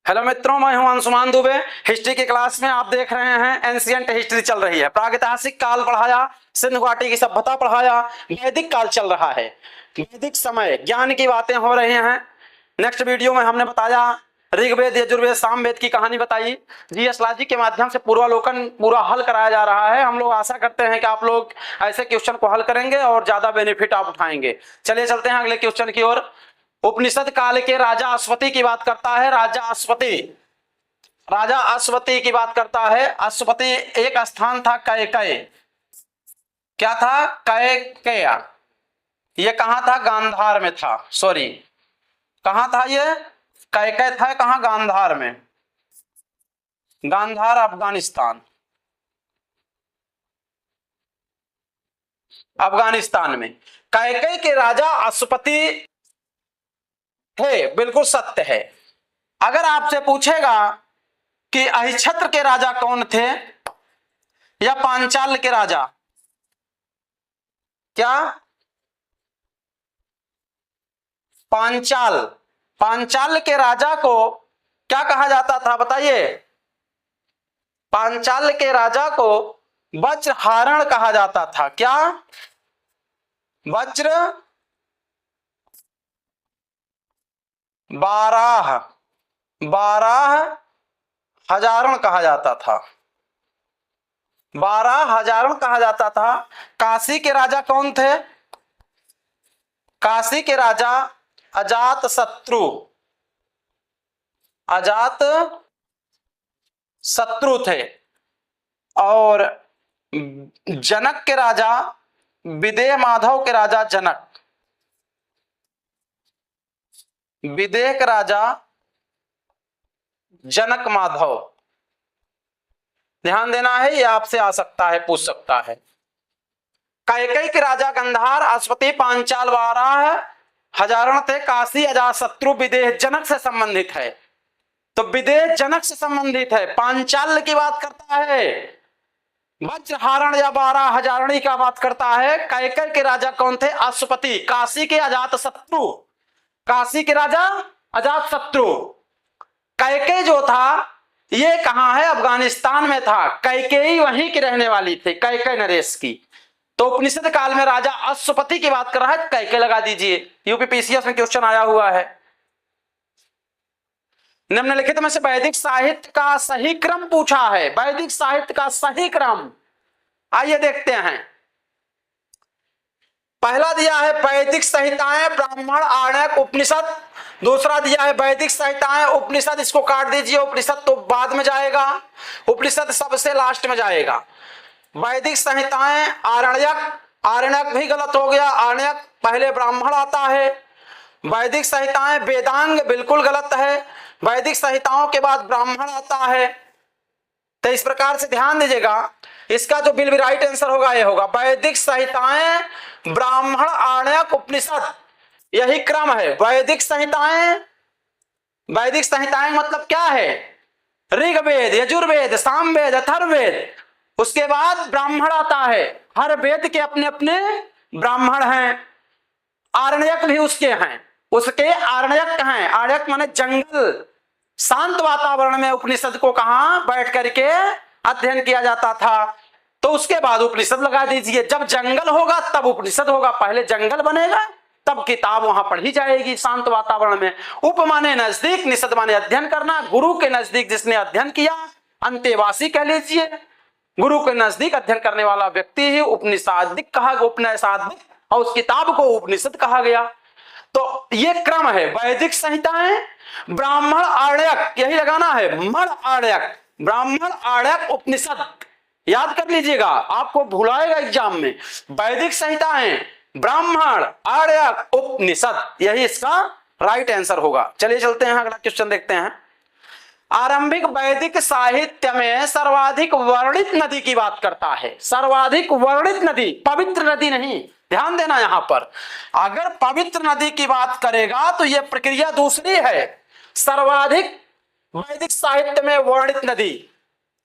Hello मित्रों, मैं हूं अंशुमान दुबे। हिस्ट्री की क्लास में आप देख रहे हैं एंशिएंट हिस्ट्री चल रही है। प्रागैतिहासिक काल पढ़ाया, सिंधु घाटी की सभ्यता पढ़ाया, वैदिक काल चल रहा है, वैदिक समय ज्ञान की बातें हो रही हैं। नेक्स्ट वीडियो में हमने बताया ऋग्वेद, यजुर्वेद, सामवेद की कहानी बताई। जीएस लॉजिक के माध्यम से पूर्वावलोकन पूरा हल कराया जा रहा है। हम लोग आशा करते हैं कि आप लोग ऐसे क्वेश्चन को हल करेंगे और ज्यादा बेनिफिट आप उठाएंगे। चलिए चलते हैं अगले क्वेश्चन की ओर। उपनिषद काल के राजा अश्वति की बात करता है। राजा अश्वति की बात करता है। अश्वति एक स्थान था कैकेय। क्या था? कैकेय। ये कहां था? गांधार में था। सॉरी, कहां था ये? कैकेय था कहां? गांधार में। गांधार अफगानिस्तान, अफगानिस्तान में कैकेय के राजा अश्वति थे। बिल्कुल सत्य है। अगर आपसे पूछेगा कि अहिछत्र के राजा कौन थे या पांचाल के राजा, क्या पांचाल के राजा को क्या कहा जाता था बताइए? पांचाल के राजा को वज्रहारण कहा जाता था। क्या? वज्र बारह हजारण कहा जाता था। 12,000 कहा जाता था। काशी के राजा कौन थे? काशी के राजा अजात शत्रु थे। और जनक के राजा, विदेह माधव के राजा जनक, विदेह के राजा जनक माधव। ध्यान देना है, ये आपसे आ सकता है, पूछ सकता है। कैकेय के राजा गंधार, अश्वति, पांचाल 12,000 थे। काशी अजातशत्रु विदेह जनक से संबंधित है। तो विदेह जनक से संबंधित है। पांचाल की बात करता है, वज्रहारण या 12,000 का बात करता है। कैकेय के राजा कौन थे? अश्वति। काशी के अजातशत्रु, काशी के राजा अजातशत्रु। कैकेय जो था ये कहां है? अफगानिस्तान में था। कैकेयी वहीं की रहने वाली थी, कैकेय नरेश की। तो उपनिषद काल में राजा अश्वपति की बात कर रहा है, कैकेय लगा दीजिए। यूपीपीसीएस में क्वेश्चन आया हुआ है। निम्नलिखित में से वैदिक साहित्य का सही क्रम पूछा है। वैदिक साहित्य का सही क्रम आइए देखते हैं। पहला दिया है वैदिक संहिताएं, ब्राह्मण, आरण्यक, उपनिषद। दूसरा दिया है वैदिक संहिताएं, उपनिषद। इसको काट दीजिए, उपनिषद तो बाद में जाएगा, उपनिषद सबसे लास्ट में जाएगा। वैदिक संहिताएं, आरण्यक, आरण्यक भी गलत हो गया। आरण्यक पहले ब्राह्मण आता है। वैदिक संहिताएं, वेदांग बिल्कुल गलत है। वैदिक संहिताओं के बाद ब्राह्मण आता है। तो इस प्रकार से ध्यान दीजिएगा, इसका जो बिल राइट आंसर होगा ये होगा वैदिक संहिताएं, ब्राह्मण, आरण्यक, उपनिषद। यही क्रम है। वैदिक संहिताएं, वैदिक संहिताएं मतलब क्या है? ऋग्वेद, यजुर्वेद, सामवेद, अथर्ववेद। उसके बाद ब्राह्मण आता है। हर वेद के अपने अपने ब्राह्मण हैं। आरण्यक भी उसके हैं, उसके आरण्यक हैं। आरण्यक माने जंगल, शांत वातावरण में उपनिषद को कहां बैठ करके अध्ययन किया जाता था। तो उसके बाद उपनिषद लगा दीजिए। जब जंगल होगा तब उपनिषद होगा। पहले जंगल बनेगा तब किताब वहां पढ़ी जाएगी शांत वातावरण में। उप माने नजदीक, निषद माने अध्ययन करना। गुरु के नजदीक जिसने अध्ययन किया, अंतेवासी कह लीजिए। गुरु के नजदीक अध्ययन करने वाला व्यक्ति ही उपनिषादिक कहा, उपनिषादिक, और उस किताब को उपनिषद कहा गया। तो ये क्रम है। वैदिक संहिताएं, ब्राह्मण, आरण्यक, यही लगाना है, मण, आरण्यक, ब्राह्मण, आरण्यक, उपनिषद। याद कर लीजिएगा, आपको भुलाएगा एग्जाम में। वैदिक संहिताएं, ब्राह्मण, आरण्यक, उपनिषद, यही इसका राइट आंसर होगा। चलिए चलते हैं, अगला क्वेश्चन देखते हैं। आरंभिक वैदिक साहित्य में सर्वाधिक वर्णित नदी की बात करता है। सर्वाधिक वर्णित नदी, पवित्र नदी नहीं, ध्यान देना यहां पर। अगर पवित्र नदी की बात करेगा तो यह प्रक्रिया दूसरी है। सर्वाधिक वैदिक साहित्य में वर्णित नदी,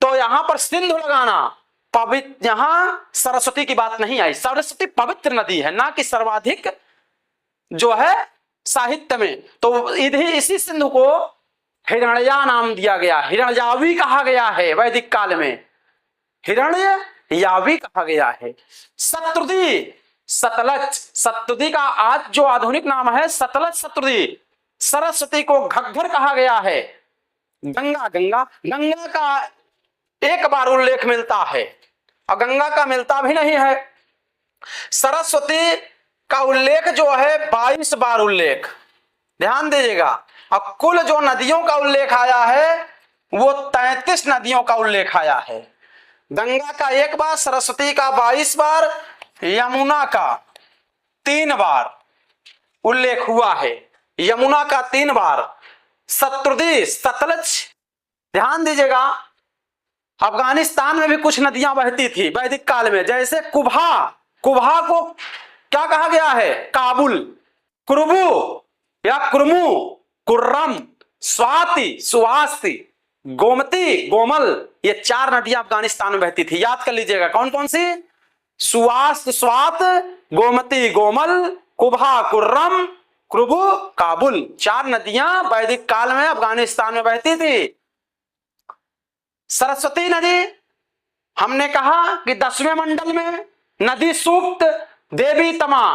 तो यहां पर सिंधु लगाना। पवित्र, यहां सरस्वती की बात नहीं आई। सरस्वती पवित्र नदी है, ना कि सर्वाधिक जो है साहित्य में। तो इसी सिंधु को हिरण्या नाम दिया गया, हिरण्यावी कहा गया है वैदिक काल में, हिरण्यावी कहा गया है। शत्रुदी, सतलज, शत्रुदी का आज जो आधुनिक नाम है सतलज शत्रुदी। सरस्वती को घग्घर कहा गया है। गंगा, गंगा का एक बार उल्लेख मिलता है और गंगा का मिलता भी नहीं है। सरस्वती का उल्लेख जो है 22 बार उल्लेख, ध्यान दीजिएगा। और कुल जो नदियों का उल्लेख आया है वो 33 नदियों का उल्लेख आया है। गंगा का 1 बार, सरस्वती का 22 बार, यमुना का 3 बार उल्लेख हुआ है, यमुना का 3 बार, शत्रुदी, सतलज। ध्यान दीजिएगा, अफगानिस्तान में भी कुछ नदियां बहती थी वैदिक काल में, जैसे कुभा, कुभा को क्या कहा गया है? काबुल। कुरबू या कुरमू, कुर्रम, स्वाति, सुवास्ति, गोमती, गोमल, ये 4 नदियां अफगानिस्तान में बहती थी। याद कर लीजिएगा कौन कौन सी? सुवास्त, स्वात, गोमती, गोमल, कुभा, कुर्रम, कुरबू, काबुल। 4 नदियां वैदिक काल में अफगानिस्तान में बहती थी। सरस्वती नदी हमने कहा कि 10वें मंडल में नदी सूक्त, देवी तमा,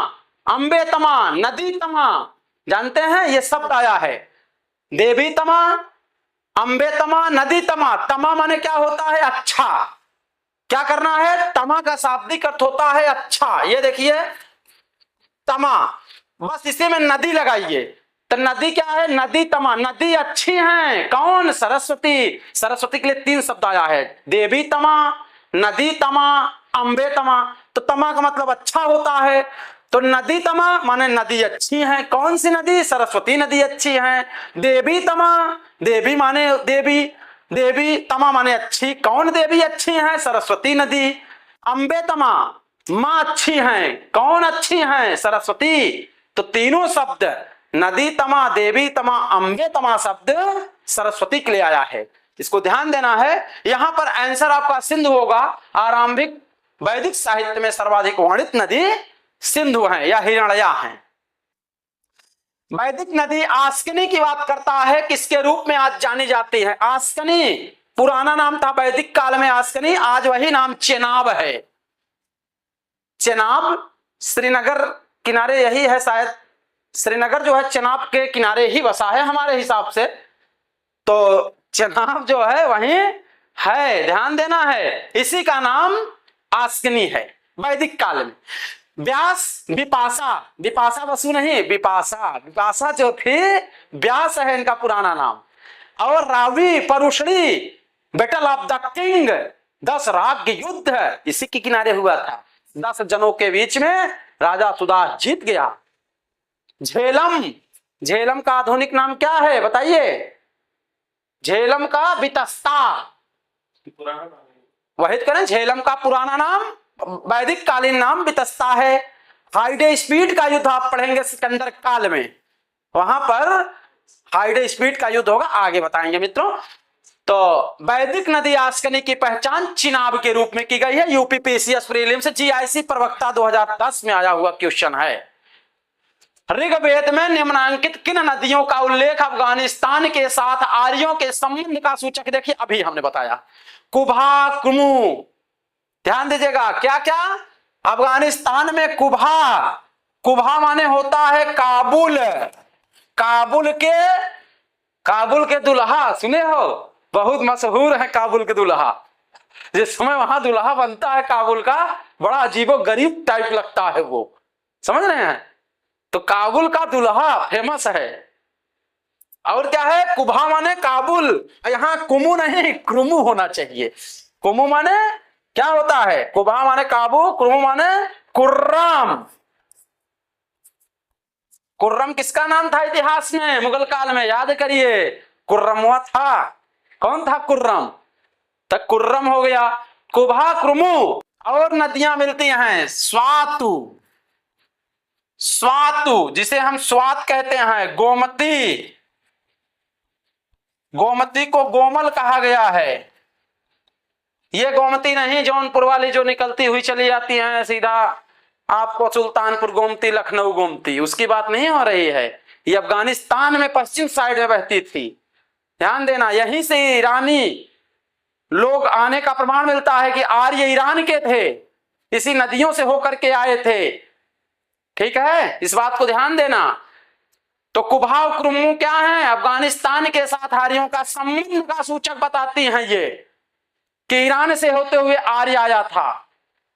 अंबे तमा, नदी तमा, जानते हैं ये शब्द आया है। देवी तमा, अंबे तमा, नदी तमा। तमा माने क्या होता है? अच्छा। क्या करना है? तमा का शाब्दिक अर्थ होता है अच्छा। ये देखिए तमा, बस इसी में नदी लगाइए तो नदी क्या है? नदी तमा, नदी अच्छी है। कौन? सरस्वती। सरस्वती के लिए 3 शब्द आया है, देवी तमा, नदी तमा, अंबे तमा। तो तमा का मतलब अच्छा होता है, तो नदी तमा माने नदी अच्छी है। कौन सी नदी? सरस्वती नदी अच्छी है। देवी तमा, देवी माने देवी, देवी तमा माने अच्छी। कौन देवी अच्छी है? सरस्वती नदी। अंबे तमा, मां अच्छी है। कौन अच्छी है? सरस्वती। तो तीनों शब्द नदी तमा, देवी तमा, अंबे तमा शब्द सरस्वती के लिए आया है। इसको ध्यान देना है। यहां पर आंसर आपका सिंधु होगा। आरंभिक वैदिक साहित्य में सर्वाधिक वर्णित नदी सिंधु है या हिरण्या है। वैदिक नदी आस्कनी की बात करता है, किसके रूप में आज जानी जाती है? आस्कनी पुराना नाम था वैदिक काल में आस्कनी, आज वही नाम चेनाब है। चेनाब श्रीनगर किनारे यही है शायद, श्रीनगर जो है चेनाब के किनारे ही बसा है हमारे हिसाब से, तो चेनाब जो है वहीं है, ध्यान देना है। इसी का नाम आस्कनी है वैदिक काल में। व्यास, विपाशा, विपाशा वसु नहीं, विपाशा, विपाशा जो थी व्यास है इनका पुराना नाम। और Ravi, Parushni, battle of the king, 10 राज्य युद्ध इसी के किनारे हुआ था। 10 जनों के बीच में राजा सुदास जीत गया। झेलम, झेलम का आधुनिक नाम क्या है बताइए? झेलम का वितस्ता, वहित करें, झेलम का पुराना नाम वैदिक कालीन नाम वितस्ता है। हाइडे स्पीड का युद्ध आप पढ़ेंगे सिकंदर काल में, वहां पर हाइडे स्पीड का युद्ध होगा, आगे बताएंगे मित्रों। तो वैदिक नदी आस्कनी की पहचान चिनाब के रूप में की गई है। यूपीपीसीएस प्रीलिम्स जीआईसी प्रवक्ता 2010 में आया हुआ क्वेश्चन है। ऋग्वेद में निम्नांकित किन नदियों का उल्लेख अफगानिस्तान के साथ आर्यों के संबंध का सूचक? देखिए अभी हमने बताया कुभा, कुमू, ध्यान दीजिएगा क्या क्या? अफगानिस्तान में कुभा, कुभा माने होता है काबुल, काबुल के दुल्हा सुने हो, बहुत मशहूर है काबुल के दुल्हा। जिस समय वहां दुल्हा बनता है काबुल का, बड़ा अजीबो गरीब टाइप लगता है वो, समझ रहे हैं? तो काबुल का दुल्हा फेमस है। और क्या है? कुभा माने काबुल, यहां कुमू नहीं क्रुमु होना चाहिए। कुमू माने क्या होता है? कुभा माने काबू, कुरुमु माने कुर्रम। कुर्रम किसका नाम था इतिहास में? मुगल काल में, याद करिए कुर्रम हुआ था। कौन था कुर्रम? तक कुर्रम हो गया। कुभा, कुरुमु। और नदियां मिलती हैं, स्वातु, स्वातु जिसे हम स्वात कहते हैं, गोमती, गोमती को गोमल कहा गया है। ये गोमती नहीं जौनपुर वाली जो निकलती हुई चली जाती है सीधा आपको सुल्तानपुर गोमती, लखनऊ गोमती, उसकी बात नहीं हो रही है। ये अफगानिस्तान में पश्चिम साइड में बहती थी, ध्यान देना, यहीं से ईरानी लोग आने का प्रमाण मिलता है कि आर्य ईरान के थे, इसी नदियों से होकर के आए थे। ठीक है, इस बात को ध्यान देना। तो कुबा और कुरमू क्या है? अफगानिस्तान के साथ आर्यों का संबंध का सूचक बताती हैं ये, कि ईरान से होते हुए आर्य आया था।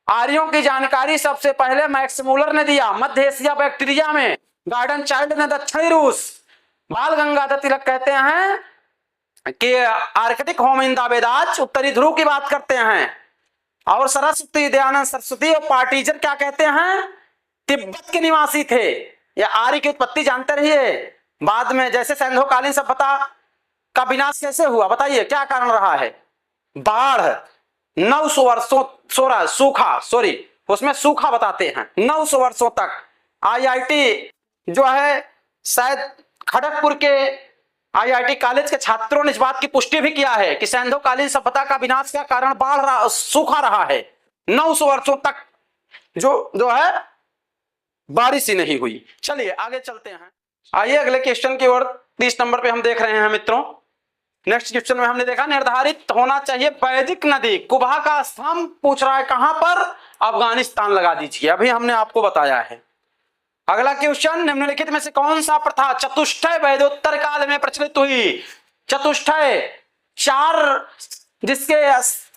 आर्यों की जानकारी सबसे पहले मैक्स मूलर ने दिया मध्य एशिया बैक्टीरिया में, गार्डन चाइल्ड ने दक्षिणी रूस, बाल गंगाधर तिलक कहते हैं कि आर्कटिक होमिनिदा वेदाज उत्तरी ध्रुव की बात करते हैं, और सरस्वती दयानंद सरस्वती और पार्टीजर क्या कहते हैं? तिब्बत के निवासी थे। या आर्य की उत्पत्ति जानते रहिए। बाद में जैसे सैंधवकालीन सभ्यता का विनाश कैसे हुआ बताइए, क्या कारण रहा है? बाढ़, 900 वर्षों सूखा, उसमें सूखा बताते हैं 900 वर्षों तक। आईआईटी जो है शायद खड़गपुर के आईआईटी कॉलेज के छात्रों ने इस बात की पुष्टि भी किया है कि सैंधवकालीन सभ्यता का विनाश का कारण बाढ़ सूखा रहा है। 900 वर्षों तक जो है बारिश ही नहीं हुई। चलिए आगे चलते हैं। आइए अगले क्वेश्चन की ओर। 30 नंबर पे हम देख रहे हैं मित्रों। नेक्स्ट क्वेश्चन में हमने देखा निर्धारित होना चाहिए वैदिक नदी। कुबा का स्थान पूछ रहा है कहां पर? अफगानिस्तान लगा दीजिए, अभी हमने आपको बताया है। अगला क्वेश्चन, निम्नलिखित में से कौन सा प्रथा चतुष्टय वैदोत्तर काल में प्रचलित हुई? चतुष्टय 4 जिसके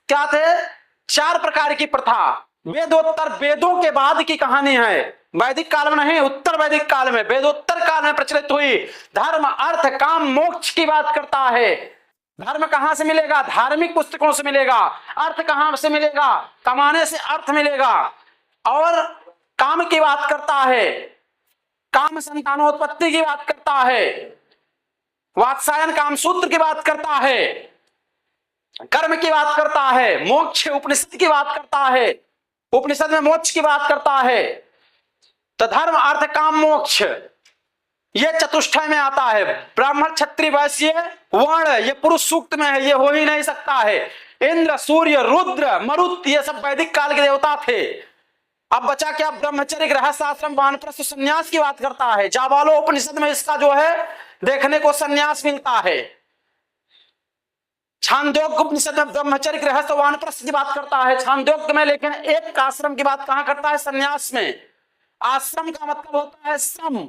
क्या थे? 4 प्रकार की प्रथा। वेदोत्तर वेदों के बाद की कहानी है, वैदिक काल में नहीं, उत्तर वैदिक काल में, वेदोत्तर काल में प्रचलित हुई। धर्म अर्थ काम मोक्ष की बात करता है। धर्म कहां से मिलेगा? धार्मिक पुस्तकों से मिलेगा। अर्थ कहां से मिलेगा? कमाने से अर्थ मिलेगा। और काम की बात करता है, काम संतानोत्पत्ति की बात करता है, वात्सायन काम सूत्र की बात करता है, कर्म की बात करता है, मोक्ष उपनिषद की बात करता है, उपनिषद में मोक्ष की बात करता है। तो धर्म अर्थ काम मोक्ष ये चतुष्टय में आता है। ब्राह्मण क्षत्रिय वैश्य वर्ण ये पुरुष सूक्त में है, ये हो ही नहीं सकता है। इंद्र सूर्य रुद्र मरुत ये सब वैदिक काल के देवता थे। अब बचा क्या? ब्रह्मचर्य गृहस्थ आश्रम वानप्रस्थ संन्यास की बात करता है। जाबालो उपनिषद में इसका जो है देखने को संन्यास मिलता है। छांदोग्य उपनिषद में ब्रह्मचर्य गृहस्थ वानप्रस्थ की बात करता है छांदोग्य में, लेकिन एक आश्रम की बात कहां करता है? संन्यास में। आश्रम का मतलब होता है श्रम,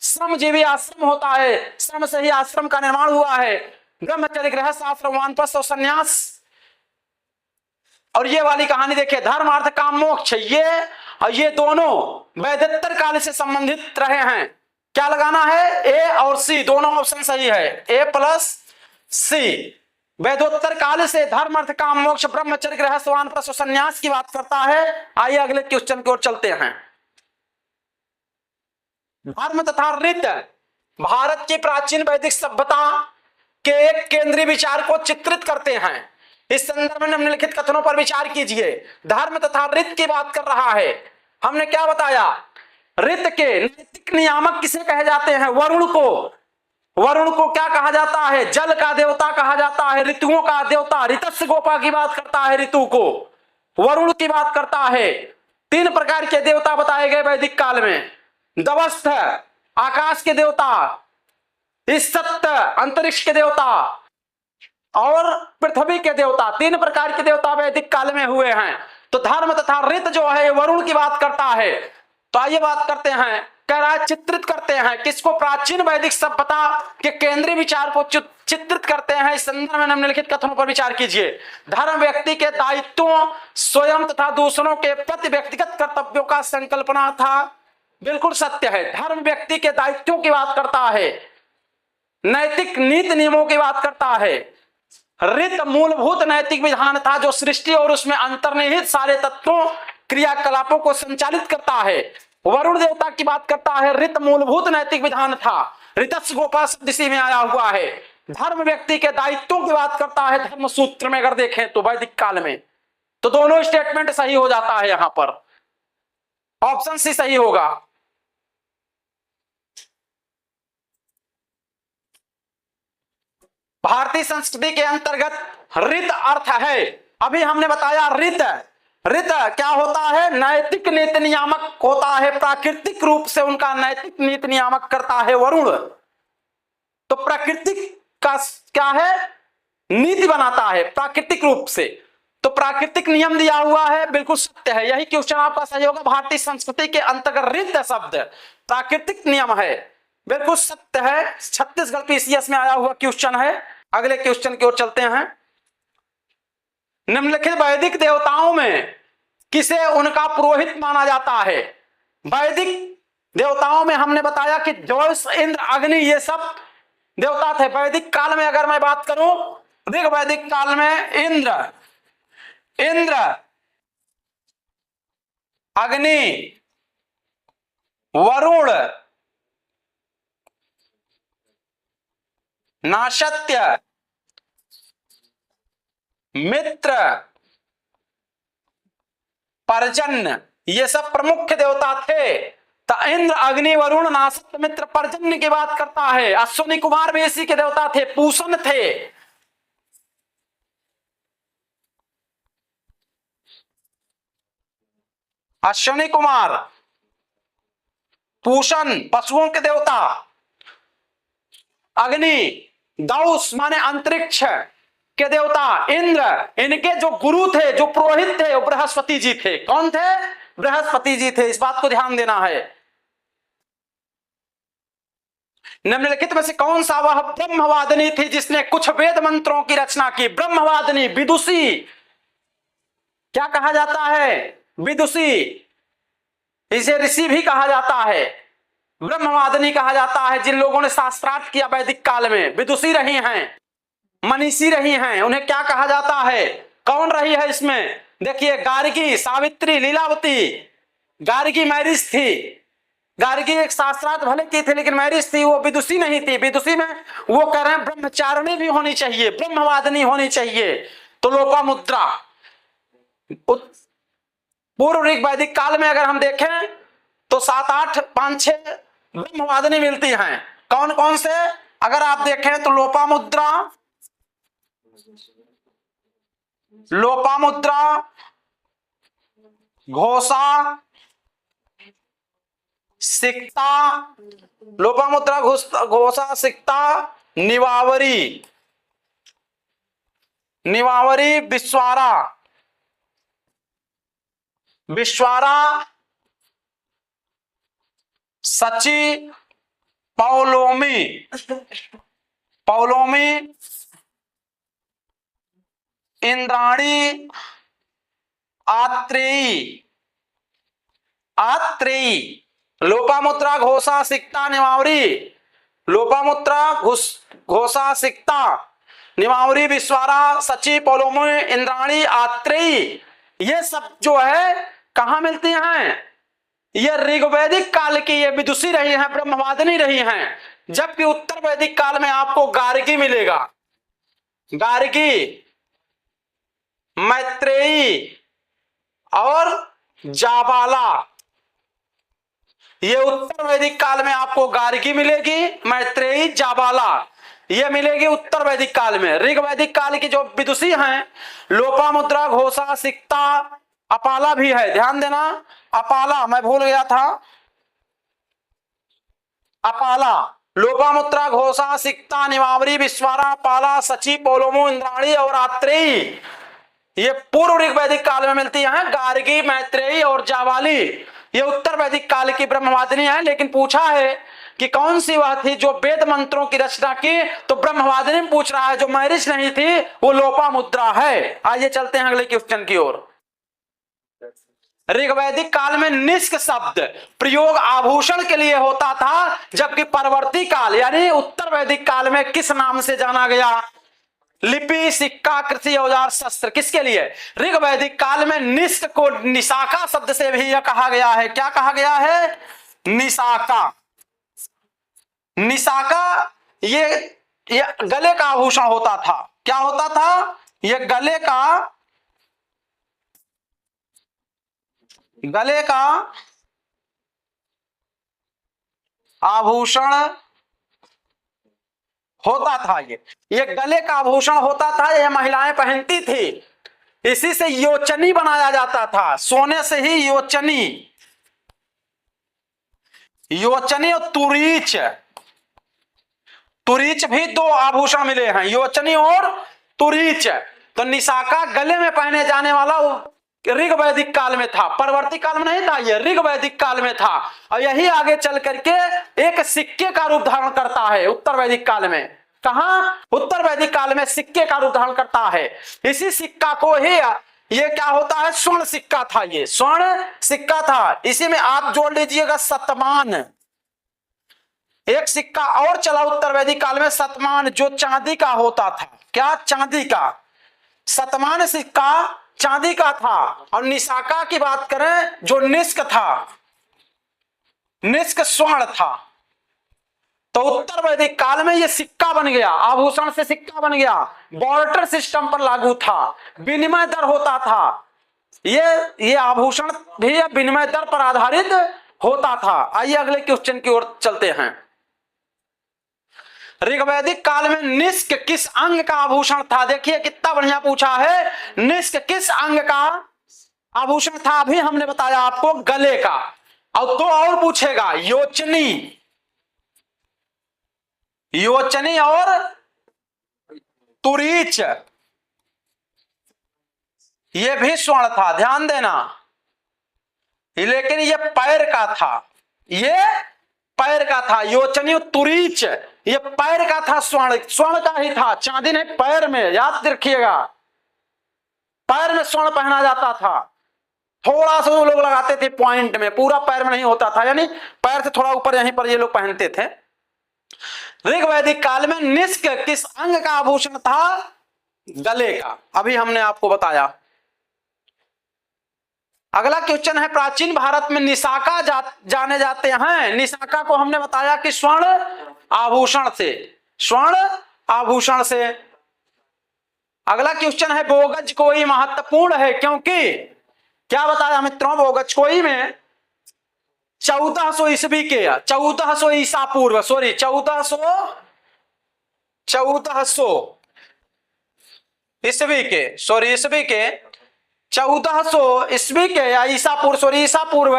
श्रमजीवी आश्रम होता है, श्रम से ही आश्रम का निर्माण हुआ है। ब्रह्मचर्य गृहस्थ आश्रम वानप्रस्थ और संन्यास। और ये वाली कहानी देखिए, धर्म अर्थ काम मोक्ष ये दोनों वैदोत्तर काल से संबंधित रहे हैं। क्या लगाना है? ए और सी, दोनों ऑप्शन सही है, ए प्लस सी। वैदोत्तर काल से धर्म अर्थ काम मोक्ष ब्रह्मचर्य गृहस्थ वानप्रस्थ और संन्यास की बात करता है। आइए अगले क्वेश्चन की ओर चलते हैं। धर्म तथा रीत भारत की प्राचीन वैदिक सभ्यता के एक केंद्रीय विचार को चित्रित करते हैं। इस संदर्भ में निम्नलिखित कथनों पर विचार कीजिए। धर्म तथा रीत की बात कर रहा है। हमने क्या बताया? रीत के नैतिक नियामक किसे कहे जाते हैं? वरुण को। वरुण को क्या कहा जाता है? जल का देवता कहा जाता है, ऋतुओं का देवता। ऋतस्य गोपा की बात करता है, ऋतु को वरुण की बात करता है। 3 प्रकार के देवता बताए गए वैदिक काल में। दवस्थ आकाश के देवता, ईसत अंतरिक्ष के देवता, और पृथ्वी के देवता। 3 प्रकार के देवता वैदिक काल में हुए हैं। तो धर्म तथा रीत जो है वरुण की बात करता है। तो आइए बात करते हैं, कह रहा है चित्रित करते हैं किसको? प्राचीन वैदिक सभ्यता के केंद्रीय विचार को चित्रित करते हैं। इस संदर्भ में निम्नलिखित कथनों पर विचार कीजिए। धर्म व्यक्ति के दायित्वों स्वयं तथा दूसरों के प्रति व्यक्तिगत कर्तव्यों का संकल्पना था। बिल्कुल सत्य है। धर्म व्यक्ति के दायित्वों की बात करता है, नैतिक नीति नियमों की बात करता है। रीत मूलभूत नैतिक विधान था जो सृष्टि और उसमें अंतर्निहित सारे तत्वों क्रियाकलापों को संचालित करता है। वरुण देवता की बात करता है, रीत मूलभूत नैतिक विधान था। ऋतस्य गोपा शब्द इसी में आया हुआ है। धर्म व्यक्ति के दायित्वों की बात करता है धर्म सूत्र में। अगर देखें तो वैदिक काल में तो दोनों स्टेटमेंट सही हो जाता है। यहां पर ऑप्शन सी सही होगा। भारतीय संस्कृति के अंतर्गत रीत अर्थ है। अभी हमने बताया रीत क्या होता है? नैतिक नीति नियामक होता है। प्राकृतिक रूप से उनका नैतिक नीति नियामक करता है वरुण। तो प्राकृतिक का क्या है, नीति बनाता है प्राकृतिक रूप से। तो प्राकृतिक नियम दिया हुआ है, बिल्कुल सत्य है। यही क्वेश्चन आपका सही होगा। भारतीय संस्कृति के अंतर्गत रिद्ध शब्द प्राकृतिक नियम है, बिल्कुल सत्य है। छत्तीसगढ़ पीसीएस में आया हुआ क्वेश्चन है। अगले क्वेश्चन की ओर चलते हैं। निम्नलिखित वैदिक देवताओं में किसे उनका पुरोहित माना जाता है? वैदिक देवताओं में हमने बताया कि ज्योतिष, इंद्र, अग्नि, ये सब देवता थे। वैदिक काल में अगर मैं बात करूं, ऋग वैदिक काल में इंद्र, अग्नि, वरुण, नाशत्य, मित्र, पर्जन्य, ये सब प्रमुख देवता थे। तो इंद्र, अग्नि, वरुण, नासत्य, मित्र, पर्जन्य की बात करता है। अश्विनी कुमार भी इसी के देवता थे, पूषण थे। अश्विनी कुमार, पूषण पशुओं के देवता, अग्नि दाउस माने अंतरिक्ष के देवता, इंद्र इनके जो गुरु थे, जो पुरोहित थे, वो बृहस्पति जी थे। कौन थे? बृहस्पति जी थे। इस बात को ध्यान देना है। निम्नलिखित में से कौन सा वह ब्रह्मवादिनी थी जिसने कुछ वेद मंत्रों की रचना की? ब्रह्मवादिनी, विदुषी क्या कहा जाता है? विदुषी, इसे ऋषि भी कहा जाता है, ब्रह्मवादिनी कहा जाता है। जिन लोगों ने शास्त्रार्थ किया वैदिक काल में, विदुषी रही हैं, मनीषी रही हैं, उन्हें क्या कहा जाता है? कौन रही है इसमें? देखिए, गार्गी, सावित्री, लीलावती। गार्गी मैरिज थी। गार्गी एक शास्त्रार्थ भले की थी, लेकिन मैरिज थी, वो विदुषी नहीं थी। विदुषी में वो कह रहे हैं ब्रह्मचारिणी भी होनी चाहिए, ब्रह्मवादिनी होनी चाहिए। तो लोपामुद्रा, पूर्व ऋग वैदिक काल में अगर हम देखें तो 7, 8, 5, 6 ब्रह्मवादिनी मिलती हैं। कौन कौन से? अगर आप देखें तो लोपामुद्रा, घोषा, सिक्ता, लोपामुद्रा, घोषा, सिक्ता, निवावरी, विश्वारा, सची, पौलोमी, इंद्राणी, आत्रेयी, लोपामुद्रा, घोषा, सिक्ता, निवावरी, लोपामुद्रा, घोषा, सिक्ता, निवावरी, विश्वारा, सची, पौलोमी, इंद्राणी, आत्रेयी, ये सब जो है कहां मिलती हैं? ये ऋग्वैदिक काल की ये विदुषी रही हैं, ब्रह्मवादिनी रही हैं। जबकि उत्तर वैदिक काल में आपको गार्गी मिलेगा। गार्गी, मैत्रेयी और जाबाला, ये उत्तर वैदिक काल में आपको गार्गी मिलेगी, मैत्रेयी, जाबाला, ये मिलेगी उत्तर वैदिक काल में। ऋग वैदिक काल की जो विदुषी हैं, लोपामुद्रा, घोषा, सिक्ता, अपाला भी है, ध्यान देना। अपाला मैं भूल गया था। अपाला, लोपामुद्रा, घोषा, सिक्ता, निवावरी, विश्वारा, पाला, सची, पौलोमो, इंद्राणी और आत्रेयी, ये पूर्व ऋग वैदिक काल में मिलती हैं। गार्गी, मैत्रेयी और जावाली ये उत्तर वैदिक काल की ब्रह्मवादिनी है। लेकिन पूछा है कि कौन सी वह थी जो वेद मंत्रों की रचना की, तो ब्रह्मवादिनी में पूछ रहा है। जो मैरिज नहीं थी वो लोपामुद्रा है। आइए चलते हैं अगले क्वेश्चन की ओर। ऋग्वैदिक काल में निष्क शब्द प्रयोग आभूषण के लिए होता था, जबकि परवर्ती काल यानी उत्तर वैदिक काल में किस नाम से जाना गया? लिपि, सिक्का, कृषि, औजार, शस्त्र, किसके लिए? ऋग्वैदिक काल में निष्क को निशाका शब्द से भी यह कहा गया है। क्या कहा गया है? निशाका। निशाका ये गले का आभूषण होता था। क्या होता था? ये गले का आभूषण होता था। ये गले का आभूषण होता था, ये महिलाएं पहनती थी। इसी से योचनी बनाया जाता था, सोने से ही योचनी और तुरीच, तुरीच भी दो आभूषण मिले हैं, योचनी और तुरीच। तो निशाका गले में पहने जाने वाला ऋग वैदिक काल में था, परवर्ती काल में नहीं था, यह ऋग वैदिक काल में था। और यही आगे चल करके एक सिक्के का रूप धारण करता है उत्तर वैदिक काल में। कहा? उत्तर वैदिक काल में सिक्के का रूप धारण करता है। इसी सिक्का को ही ये क्या होता है, स्वर्ण सिक्का था, ये स्वर्ण सिक्का था। इसी में आप जोड़ लीजिएगा शतमान। एक सिक्का और चला उत्तर वैदिक काल में, शतमान, जो चांदी का होता था। क्या? चांदी का। शतमान सिक्का चांदी का था। और निशाका की बात करें जो निष्क था, निष्क स्वर्ण था। तो उत्तर वैदिक काल में यह सिक्का बन गया, आभूषण से सिक्का बन गया, बॉर्टर सिस्टम पर लागू था, विनिमय दर होता था। ये आभूषण भी विनिमय दर पर आधारित होता था। आइए अगले क्वेश्चन की ओर चलते हैं। ऋग्वैदिक काल में निष्क किस अंग का आभूषण था? देखिए कितना बढ़िया पूछा है, निष्क किस अंग का आभूषण था? अभी हमने बताया आपको गले का। अब तो और पूछेगा, योचनी, योचनी और तुरीच, ये भी स्वर्ण था, ध्यान देना। लेकिन ये पैर का था, ये पैर का था। योचनी और तुरीच ये पैर का था, स्वर्ण, स्वर्ण का ही था, चांदी नहीं। पैर में, याद रखिएगा, पैर में स्वर्ण पहना जाता था। थोड़ा सा वो लोग लगाते थे पॉइंट में, पूरा पैर में नहीं होता था, यानी पैर से थोड़ा ऊपर यहीं पर ये लोग पहनते थे। ऋग्वैदिक काल में निष्क किस अंग का आभूषण था? गले का। अभी हमने आपको बताया। अगला क्वेश्चन है, प्राचीन भारत में निशाका जाने जाते हैं। निशाका को हमने बताया कि स्वर्ण आभूषण से, स्वर्ण आभूषण से। अगला क्वेश्चन है, बोगज कोई महत्वपूर्ण है क्योंकि, क्या बताया मित्रों, बोगज कोई में 1400 ईस्वी के, 1400 ईसा पूर्व, सॉरी 1400 ईस्वी के, सॉरी ईस्वी के 1400 ईस्वी के या ईसा पूर्व, सॉरी ईसा पूर्व,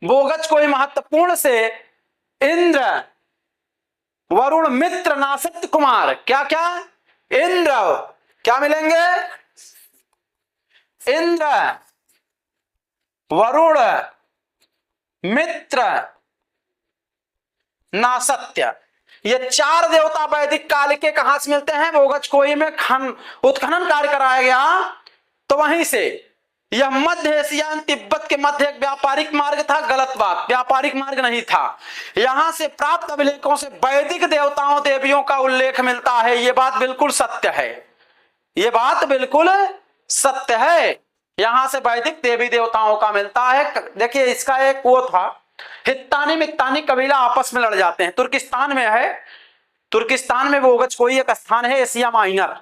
बोगज कोई महत्वपूर्ण से इंद्र, वरुण, मित्र, नासत्य कुमार, क्या क्या, इंद्र, क्या मिलेंगे, इंद्र, वरुण, मित्र, नासत्य, ये चार देवता वैदिक काल के कहां से मिलते हैं? बोगज कोई में उत्खनन कार्य कराया गया, तो वहीं से। यह मध्य एशिया, तिब्बत के मध्य एक व्यापारिक मार्ग था। गलत बात, व्यापारिक मार्ग नहीं था। यहां से प्राप्त अभिलेखों से वैदिक देवताओं देवियों का उल्लेख मिलता है। यह बात बिल्कुल सत्य है, यह बात बिल्कुल सत्य है। यहां से वैदिक देवी देवताओं का मिलता है। देखिए इसका एक वो था, हित्तानी मित्तानी कबीला आपस में लड़ जाते हैं, तुर्किस्तान में है, तुर्किस्तान में बोगज कोई एक स्थान है, एशिया माइनर।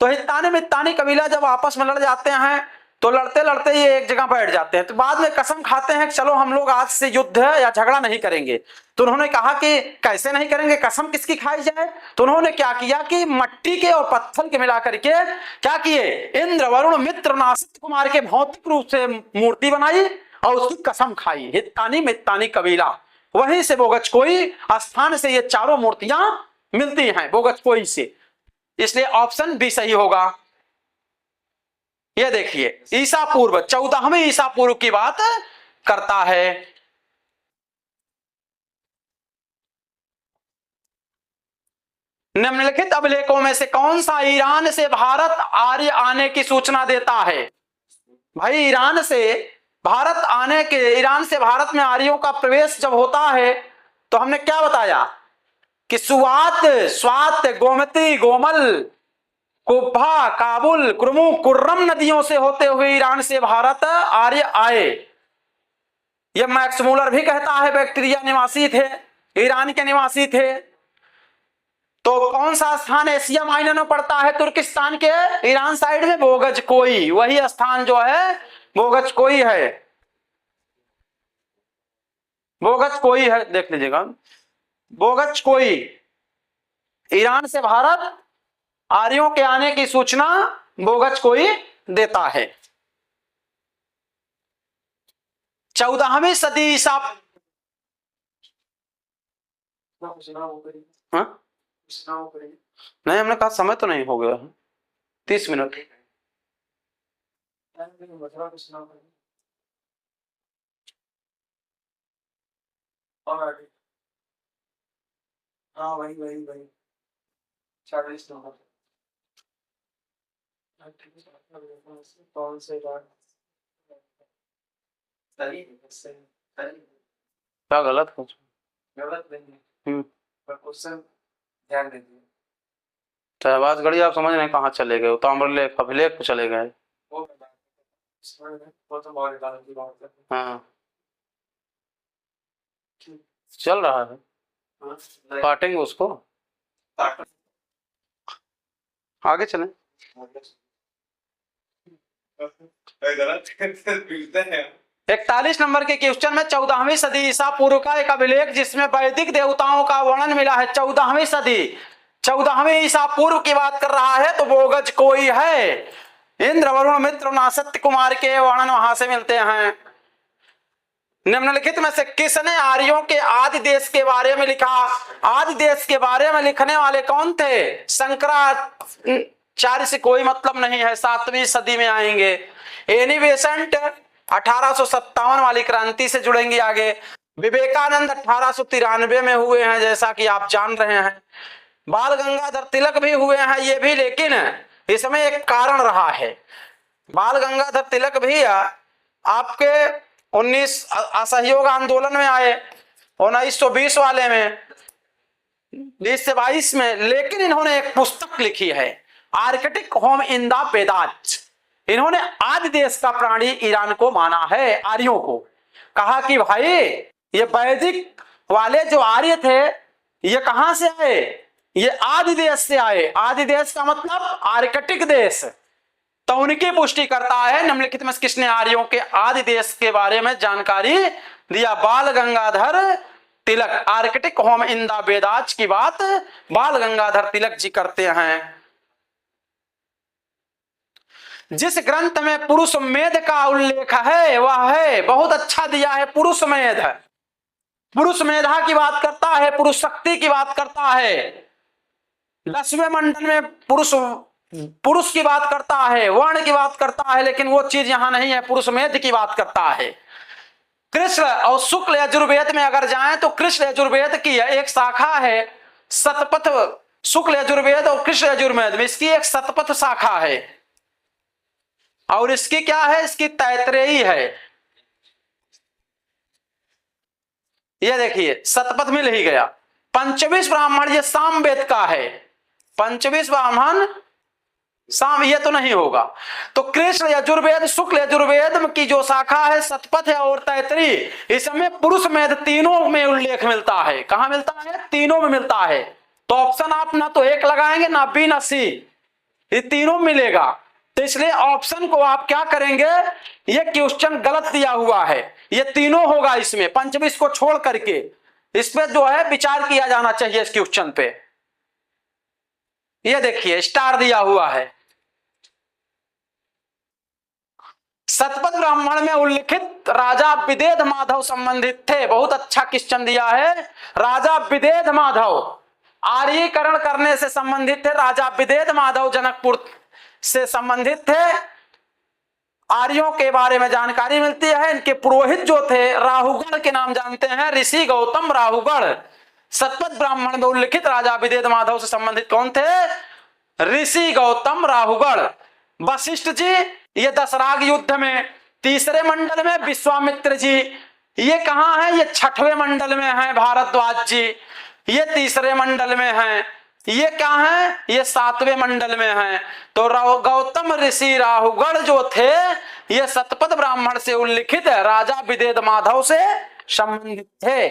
तो हित्तानी मित्तानी कबीला जब आपस में लड़ जाते हैं तो लड़ते लड़ते ये एक जगह बैठ जाते हैं। तो बाद में कसम खाते हैं कि चलो हम लोग आज से युद्ध या झगड़ा नहीं करेंगे। तो उन्होंने कहा कि कैसे नहीं करेंगे, कसम किसकी खाई जाए? तो उन्होंने क्या किया कि मिट्टी के और पत्थर के मिला करके क्या किए, इंद्र, वरुण, मित्र, नासत्य कुमार के भौतिक रूप से मूर्ति बनाई और उसकी कसम खाई। हित्तानी मित्तानी कबीला, वहीं से बोगज कोई स्थान से ये चारों मूर्तियां मिलती हैं, बोगज कोई से। इसलिए ऑप्शन बी सही होगा। ये देखिए ईसा पूर्व, 14वें ईसा पूर्व की बात करता है। निम्नलिखित अभिलेखों में से कौन सा ईरान से भारत आर्य आने की सूचना देता है? भाई ईरान से भारत आने के, ईरान से भारत में आर्यों का प्रवेश जब होता है तो हमने क्या बताया कि सुवात, स्वात, गोमती, गोमल, कुब्भा, काबुल, कुर्मु, कुर्रम नदियों से होते हुए ईरान से भारत आर्य आए। यह मैक्स मूलर भी कहता है बैक्टीरिया निवासी थे, ईरान के निवासी थे। तो कौन सा स्थान एशिया माइनर में पड़ता है? तुर्किस्तान के ईरान साइड में बोगज कोई, वही स्थान जो है बोगज कोई है, बोगज कोई है, देख लीजिएगा। बोगज कोई ईरान से भारत आर्यों के आने की सूचना बोगज कोई देता है। 14वीं सदी ईसा, नहीं, हमने कहा समय तो नहीं हो गया, 30 मिनट। हाँ वही 40 नंबर। कौन से बात सही क्या गलत हो? गलत नहीं है, पर क्वेश्चन ध्यान दीजिए। शहबाज गढ़ी आप समझ रहे हैं कहाँ चले गए? ताम्रलेख अभिलेख पे चले गए। वो तो बहुत की बात है। हाँ चल रहा है, काटेंगे उसको, आगे चलें। गलत 41 नंबर के क्वेश्चन में 14वीं सदी ईसा पूर्व का एक अभिलेख जिसमें वैदिक देवताओं का वर्णन मिला है। 14वीं सदी, 14वीं ईसा पूर्व की बात कर रहा है, तो वो गज कोई है। इंद्र वरुण मित्र नासत्य कुमार के वर्णन वहां से मिलते हैं। निम्नलिखित में से किसने आर्यों के आदि देश के बारे में लिखा? आदि देश के बारे में लिखने वाले कौन थे? शंकराचार्य से कोई मतलब नहीं है, 7वीं सदी में आएंगे। एनी बेसेंट 1857 वाली क्रांति से जुड़ेंगे आगे। विवेकानंद 1893 में हुए हैं, जैसा कि आप जान रहे हैं। बाल गंगाधर तिलक भी हुए हैं ये भी, लेकिन इसमें एक कारण रहा है। बाल गंगाधर तिलक भी आपके 19 असहयोग आंदोलन में आए, 1920 वाले में, 20 से 22 में, लेकिन इन्होंने एक पुस्तक लिखी है, आर्कटिक होम इन द वेदांत। इन्होंने आदि देश का प्राणी ईरान को माना है, आर्यों को। कहा कि भाई ये वैदिक वाले जो आर्य थे ये कहां से आए? ये आदि देश से आए। आदि देश का मतलब आर्कटिक देश, तो उनकी पुष्टि करता है। निम्नलिखित में किसने आर्यों के आदि देश के बारे में जानकारी दिया? बाल Gangadhar Tilak. Arctic home in the वेदांत की बात बाल गंगाधर तिलक जी करते हैं। जिस ग्रंथ में पुरुष मेध का उल्लेख है वह है, बहुत अच्छा दिया है, पुरुष मेध। पुरुष मेधा की बात करता है, पुरुष शक्ति की बात करता है। 10वें मंडल में पुरुष की बात करता है, वर्ण की बात करता है, लेकिन वो चीज यहां नहीं है, पुरुष मेध की बात करता है। कृष्ण और शुक्ल यजुर्वेद में अगर जाएं तो कृष्ण यजुर्वेद की एक शाखा है शतपथ। शुक्ल यजुर्वेद और कृष्ण यजुर्वेद में इसकी एक शतपथ शाखा है, और इसकी क्या है? इसकी तैतरेयी है। ये देखिए शतपथ मिल ही गया। 25 ब्राह्मण ये सामवेद का है, 25 ब्राह्मण साम, ये तो नहीं होगा। तो कृष्ण यजुर्वेद शुक्ल यजुर्वेद की जो शाखा है शतपथ है और तैतरी, इसमें पुरुष मेध तीनों में उल्लेख मिलता है। कहां मिलता है? तीनों में मिलता है। तो ऑप्शन आप ना तो एक लगाएंगे ना बी ना सी, ये तीनों मिलेगा। तो इसलिए ऑप्शन को आप क्या करेंगे? ये क्वेश्चन गलत दिया हुआ है, ये तीनों होगा इसमें, 25 को छोड़ करके। इस पे जो है विचार किया जाना चाहिए इस क्वेश्चन पे। ये देखिए स्टार दिया हुआ है। शतपथ ब्राह्मण में उल्लिखित राजा विदेध माधव संबंधित थे। बहुत अच्छा क्वेश्चन दिया है। राजा विदेध माधव आर्यीकरण करने से संबंधित थे। राजा विदेध माधव जनकपुर से संबंधित थे। आर्यों के बारे में जानकारी मिलती है। इनके पुरोहित जो थे राहुगण के नाम जानते हैं, ऋषि गौतम राहुगण। शतपथ ब्राह्मण में उल्लिखित राजा विदेध माधव से संबंधित कौन थे? ऋषि गौतम राहुगण। वशिष्ठ जी ये दशराग युद्ध में 3रे मंडल में, विश्वामित्र जी ये कहां है? ये 6वें मंडल में है। भारद्वाज जी ये 3रे मंडल में है। ये क्या है? ये 7वें मंडल में है। तो गौतम ऋषि राहुगण जो थे ये शतपथ ब्राह्मण से उल्लिखित राजा विदेध माधव से संबंधित थे।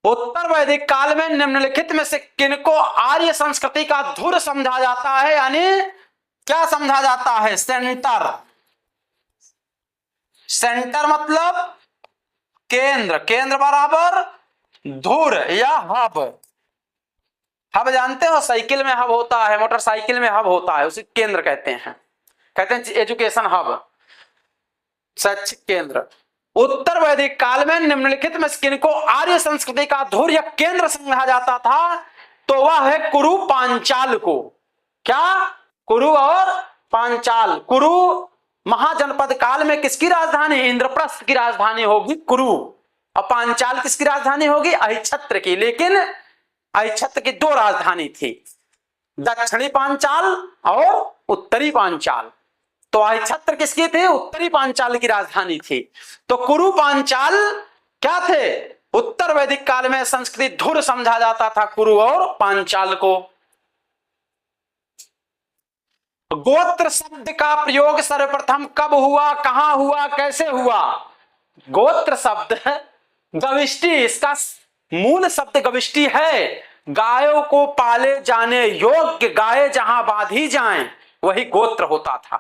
उत्तर वैदिक काल में निम्नलिखित में से किनको आर्य संस्कृति का धुर समझा जाता है? यानी क्या समझा जाता है? सेंटर। सेंटर मतलब केंद्र, केंद्र बराबर धुर या हब। हब जानते हो? साइकिल में हब होता है, मोटरसाइकिल में हब होता है, उसे केंद्र कहते हैं। कहते हैं एजुकेशन हब, शैक्षिक केंद्र। उत्तर वैदिक काल में निम्नलिखित में किनको आर्य संस्कृति का धुर्य केंद्र समझा जाता था, तो वह है कुरु पांचाल को। क्या? कुरु और पांचाल। कुरु महाजनपद काल में किसकी राजधानी? इंद्रप्रस्थ की राजधानी होगी कुरु, और पांचाल किसकी राजधानी होगी? अहिच्छत्र की। लेकिन अहिच्छत्र की दो राजधानी थी, दक्षिणी पांचाल और उत्तरी पांचाल। तो अहिच्छत्र किसकी थी? उत्तरी पांचाल की राजधानी थी। तो कुरु पांचाल क्या थे? उत्तर वैदिक काल में संस्कृति धुर समझा जाता था कुरु और पांचाल को। गोत्र शब्द का प्रयोग सर्वप्रथम कब हुआ, कहां हुआ, कैसे हुआ? गोत्र शब्द गविष्टि, इसका मूल शब्द गविष्टि है। गायों को पाले जाने योग्य, गाय जहां बांधी जाएं वही गोत्र होता था।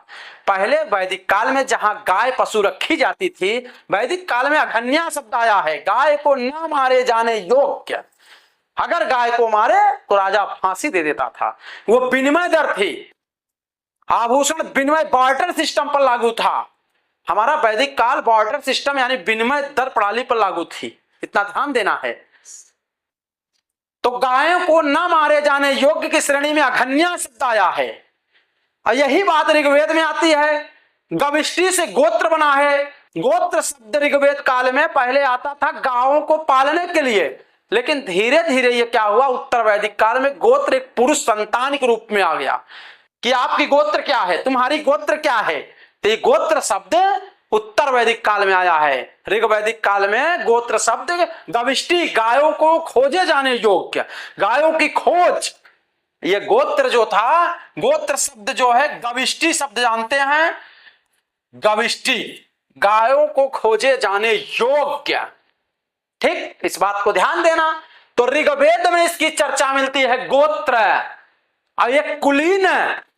पहले वैदिक काल में जहां गाय पशु रखी जाती थी, वैदिक काल में अघन्या शब्द आया है, गाय को न मारे जाने योग्य। अगर गाय को मारे तो राजा फांसी दे देता था। वो विनिमय दर थी, आभूषण विनिमय बार्टर सिस्टम पर लागू था। हमारा वैदिक काल बार्टर सिस्टम यानी विनिमय दर प्रणाली पर लागू थी, इतना ध्यान देना है। तो गायों को न मारे जाने योग्य की श्रेणी में अघन्या शब्द आया है, और यही बात ऋग्वेद में आती है। गविष्टि से गोत्र बना है। गोत्र शब्द ऋग्वेद काल में पहले आता था गायों को पालने के लिए, लेकिन धीरे धीरे ये क्या हुआ, उत्तर वैदिक काल में गोत्र एक पुरुष संतान के रूप में आ गया कि आपकी गोत्र क्या है, तुम्हारी गोत्र क्या है। तो ये गोत्र शब्द उत्तर वैदिक काल में आया है। ऋग वैदिक काल में गोत्र शब्द गविष्टि, गायों को खोजे जाने योग्य, गायों की खोज। ये गोत्र जो था, गोत्र शब्द जो है गविष्टि शब्द जानते हैं, गविष्टि गायों को खोजे जाने योग्य। ठीक, इस बात को ध्यान देना। तो ऋग्वेद में इसकी चर्चा मिलती है गोत्र, और एक कुलीन,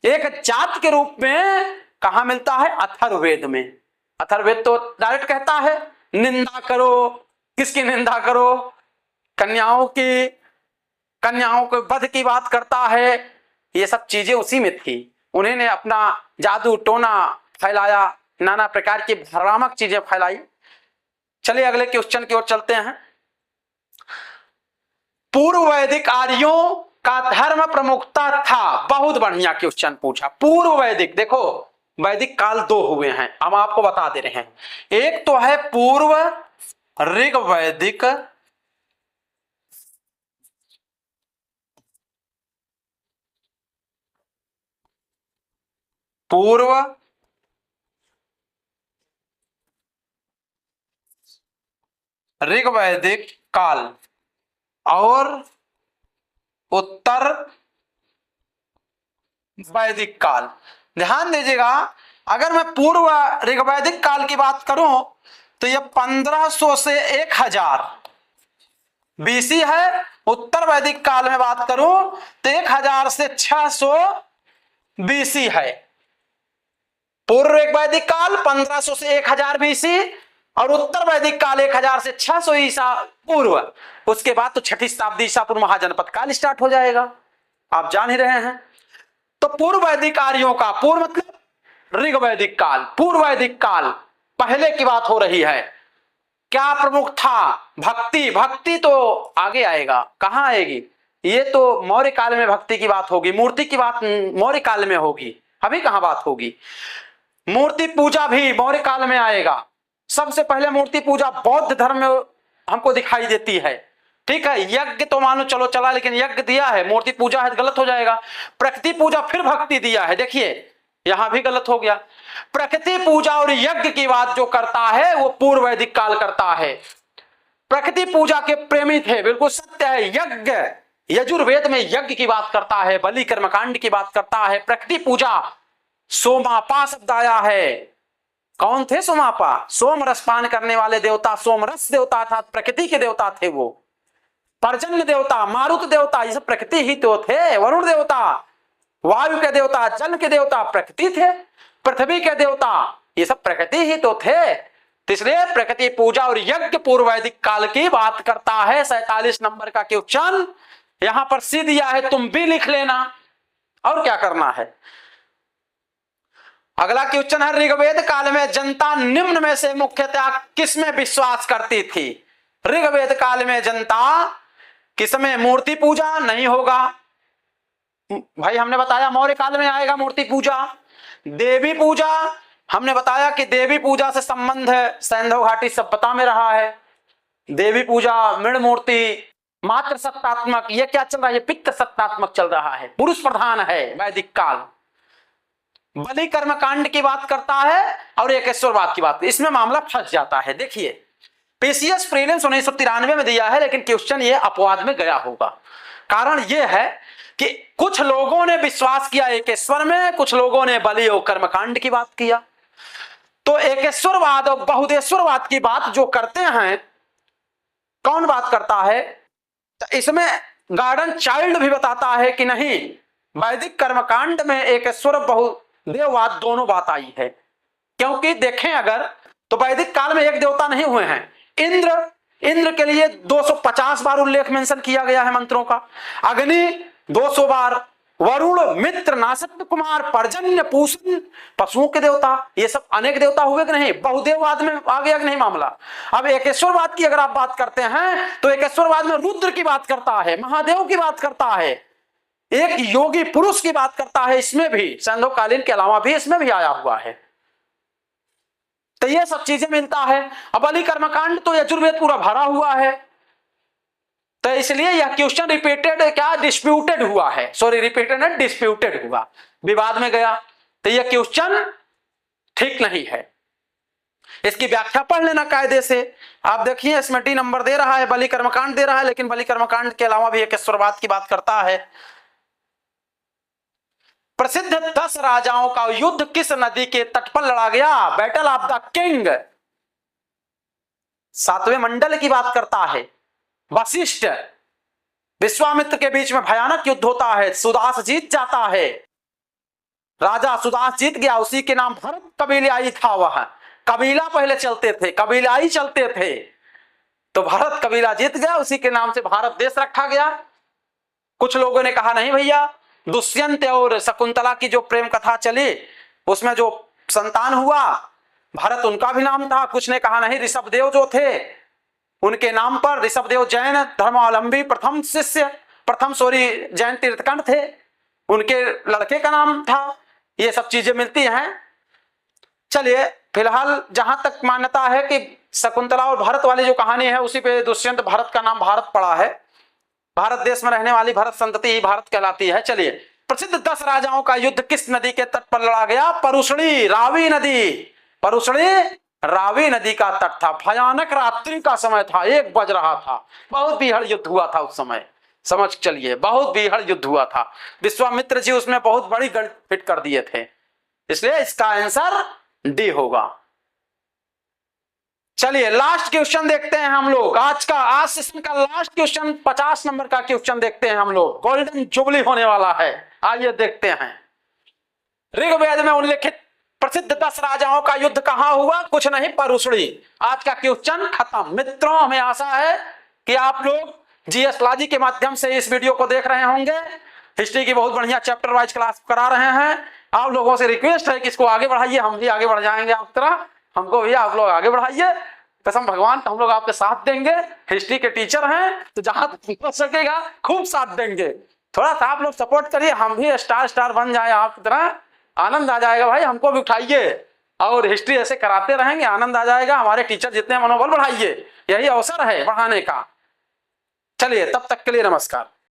एक जात के रूप में कहां मिलता है? अथर्ववेद में। अथर्ववेद तो डायरेक्ट कहता है निंदा करो। किसकी निंदा करो? कन्याओं की, कन्याओं के वध की बात करता है। ये सब चीजें उसी में थी। उन्होंने अपना जादू टोना फैलाया, नाना प्रकार की भ्रामक चीजें फैलाई। चलिए अगले क्वेश्चन की ओर चलते हैं। पूर्व वैदिक आर्यों का धर्म प्रमुखता था। बहुत बढ़िया क्वेश्चन पूछा। पूर्व वैदिक, देखो वैदिक काल दो हुए हैं, हम आपको बता दे रहे हैं। एक तो है पूर्व ऋग वैदिक, पूर्व ऋग वैदिक काल और उत्तर वैदिक काल। ध्यान दीजिएगा, अगर मैं पूर्व ऋग्वैदिक काल की बात करूं तो यह 1500 से 1000 बीसी है। उत्तर वैदिक काल में बात करूं तो 1000 से 600 बीसी है। पूर्व वैदिक काल 1500 से 1000 बीसी और उत्तर वैदिक काल 1000 से 600 ईसा पूर्व। उसके बाद तो छठी शताब्दी ईसा पूर्व महाजनपद काल स्टार्ट हो जाएगा, आप जान ही रहे हैं। तो पूर्व वैदिक आर्यों का, पूर्व मतलब ऋग वैदिक काल, पूर्व वैदिक काल पहले की बात हो रही है। क्या प्रमुख था? भक्ति। भक्ति तो आगे आएगा, कहां आएगी? ये तो मौर्य काल में भक्ति की बात होगी, मूर्ति की बात मौर्य काल में होगी, अभी कहां बात होगी। मूर्ति पूजा भी मौर्य काल में आएगा। सबसे पहले मूर्ति पूजा बौद्ध धर्म में हमको दिखाई देती है। ठीक है, यज्ञ तो मानो चलो चला, लेकिन यज्ञ दिया है, मूर्ति पूजा है, गलत हो जाएगा। प्रकृति पूजा फिर भक्ति दिया है, देखिए यहां भी गलत हो गया। प्रकृति पूजा और यज्ञ की बात जो करता है वो पूर्व वैदिक काल करता है। प्रकृति पूजा के प्रेमी थे, बिल्कुल सत्य है। यज्ञ, यजुर्वेद में यज्ञ की बात करता है, बलि कर्मकांड की बात करता है। प्रकृति पूजा, सोमापा शब्द आया है। कौन थे सोमापा? सोम रस पान करने वाले देवता, सोमरस देवता था, प्रकृति के देवता थे वो। पर्जन्य देवता, मारुत देवता, ये सब प्रकृति ही तो थे। वरुण देवता, वायु के देवता, जल के देवता प्रकृति थे। पृथ्वी के देवता, ये सब प्रकृति ही तो थे। तो इसलिए प्रकृति पूजा और यज्ञ पूर्व वैदिक काल की बात करता है। 47 नंबर का क्वेश्चन यहां पर सी दिया है, तुम भी लिख लेना और क्या करना है। अगला क्वेश्चन है, ऋग्वेद काल में जनता निम्न में से मुख्यतः किसमें विश्वास करती थी? ऋग्वेद काल में जनता किसमें? मूर्ति पूजा नहीं होगा भाई, हमने बताया मौर्य काल में आएगा मूर्ति पूजा। देवी पूजा, हमने बताया कि देवी पूजा से संबंध है, सैंधव घाटी सभ्यता में रहा है। देवी पूजा, मृण मूर्ति, मात्र सत्तात्मक, ये क्या चल रहा है? ये पित्त सत्तात्मक चल रहा है, पुरुष प्रधान है वैदिक काल। बलि कर्म कांड की बात करता है और एकेश्वरवाद की बात, इसमें मामला फंस जाता है। देखिए पीसीएस प्रीलिम्स 1993 में दिया है, लेकिन क्वेश्चन ये अपवाद में गया होगा। कारण ये है कि कुछ लोगों ने विश्वास किया एकेश्वर में, कुछ लोगों ने बलि और कर्मकांड की बात किया। तो एकेश्वरवाद और बहुदेश्वरवाद की बात जो करते हैं, कौन बात करता है? तो इसमें गार्डन चाइल्ड भी बताता है कि नहीं, वैदिक कर्मकांड में एकेश्वर बहुदेववाद दोनों बात आई है। क्योंकि देखें अगर तो वैदिक काल में एक देवता नहीं हुए हैं। इंद्र के लिए 250 बार उल्लेख मेंशन किया गया है मंत्रों का, अग्नि 200 बार, वरुण, मित्र, नासत्य कुमार, पर्जन्य, पूषण, पशुओं के देवता, ये सब अनेक देवता हुए कि नहीं? बहुदेववाद में आ गया कि नहीं मामला। अब एकेश्वरवाद की अगर आप बात करते हैं तो एकेश्वरवाद में रुद्र की बात करता है, महादेव की बात करता है, एक योगी पुरुष की बात करता है। इसमें भी सैंधवकालीन के अलावा भी इसमें भी आया हुआ है। तो ये सब चीजें मिलता है। अब बलि कर्मकांड तो यजुर्वेद पूरा भरा हुआ है, तो इसलिए यह क्वेश्चन रिपीटेड क्या डिस्प्यूटेड हुआ है, सॉरी रिपीटेड नहीं डिस्प्यूटेड हुआ, विवाद में गया। तो यह क्वेश्चन ठीक नहीं है, इसकी व्याख्या पढ़ लेना कायदे से। आप देखिए इसमें डी नंबर दे रहा है, बलि कर्मकांड दे रहा है, लेकिन बलि कर्मकांड के अलावा भी एकेश्वरवाद की बात करता है। प्रसिद्ध 10 राजाओं का युद्ध किस नदी के तट पर लड़ा गया? Battle of the king. 7वें मंडल की बात करता है। वशिष्ठ विश्वामित्र के बीच में भयानक युद्ध होता है, सुदास जीत जाता है, राजा सुदास जीत गया, उसी के नाम भरत कबीलाई था। वह कबीला पहले चलते थे, कबीलाई चलते थे, तो भरत कबीला जीत गया, उसी के नाम से भारत देश रखा गया। कुछ लोगों ने कहा नहीं भैया, दुष्यंत और शकुंतला की जो प्रेम कथा चली उसमें जो संतान हुआ भरत उनका भी नाम था। कुछ ने कहा नहीं, ऋषभदेव जो थे उनके नाम पर, ऋषभदेव जैन धर्मावलंबी प्रथम जैन तीर्थंकर थे, उनके लड़के का नाम था। ये सब चीजें मिलती हैं। चलिए फिलहाल जहां तक मान्यता है कि शकुंतला और भरत वाली जो कहानी है उसी पे दुष्यंत भरत का नाम भारत पड़ा है। भारत देश में रहने वाली भरत संतति ही भारत कहलाती है। चलिए, प्रसिद्ध 10 राजाओं का युद्ध किस नदी के तट पर लड़ा गया? परुष्णी, रावी नदी। परुष्णी रावी नदी का तट था। भयानक रात्रि का समय था, 1 बज रहा था, बहुत भीड़ युद्ध हुआ था उस समय। समझ चलिए, बहुत भीड़ युद्ध हुआ था। विश्वामित्र जी उसमें बहुत बड़ी गढ़ फिट कर दिए थे, इसलिए इसका आंसर डी होगा। चलिए लास्ट क्वेश्चन देखते हैं हम लोग। आज सेशन का लास्ट क्वेश्चन 50 नंबर का क्वेश्चन देखते हैं हम लोग। गोल्डन जुबली होने वाला है, आइए देखते हैं। ऋग्वेद में उल्लेखित प्रसिद्ध 10 राजाओं का युद्ध कहां हुआ? कुछ नहीं, परुष्णी। आज का क्वेश्चन खत्म। मित्रों, हमें आशा है कि आप लोग जीएस लॉजी के माध्यम से इस वीडियो को देख रहे होंगे। हिस्ट्री की बहुत बढ़िया चैप्टर वाइज क्लास करा रहे हैं। आप लोगों से रिक्वेस्ट है कि इसको आगे बढ़ाइए, हम भी आगे बढ़ जाएंगे आप तरह। हमको भी आप लोग आगे बढ़ाइए, कसम भगवान हम लोग आपके साथ देंगे। हिस्ट्री के टीचर हैं तो जहां तक हो सकेगा खूब साथ देंगे। थोड़ा सा आप लोग सपोर्ट करिए, हम भी स्टार बन जाए आप तरह, आनंद आ जाएगा भाई। हमको भी उठाइए और हिस्ट्री ऐसे कराते रहेंगे, आनंद आ जाएगा। हमारे टीचर जितने मनोबल बढ़ाइए, यही अवसर है बढ़ाने का। चलिए तब तक के लिए नमस्कार।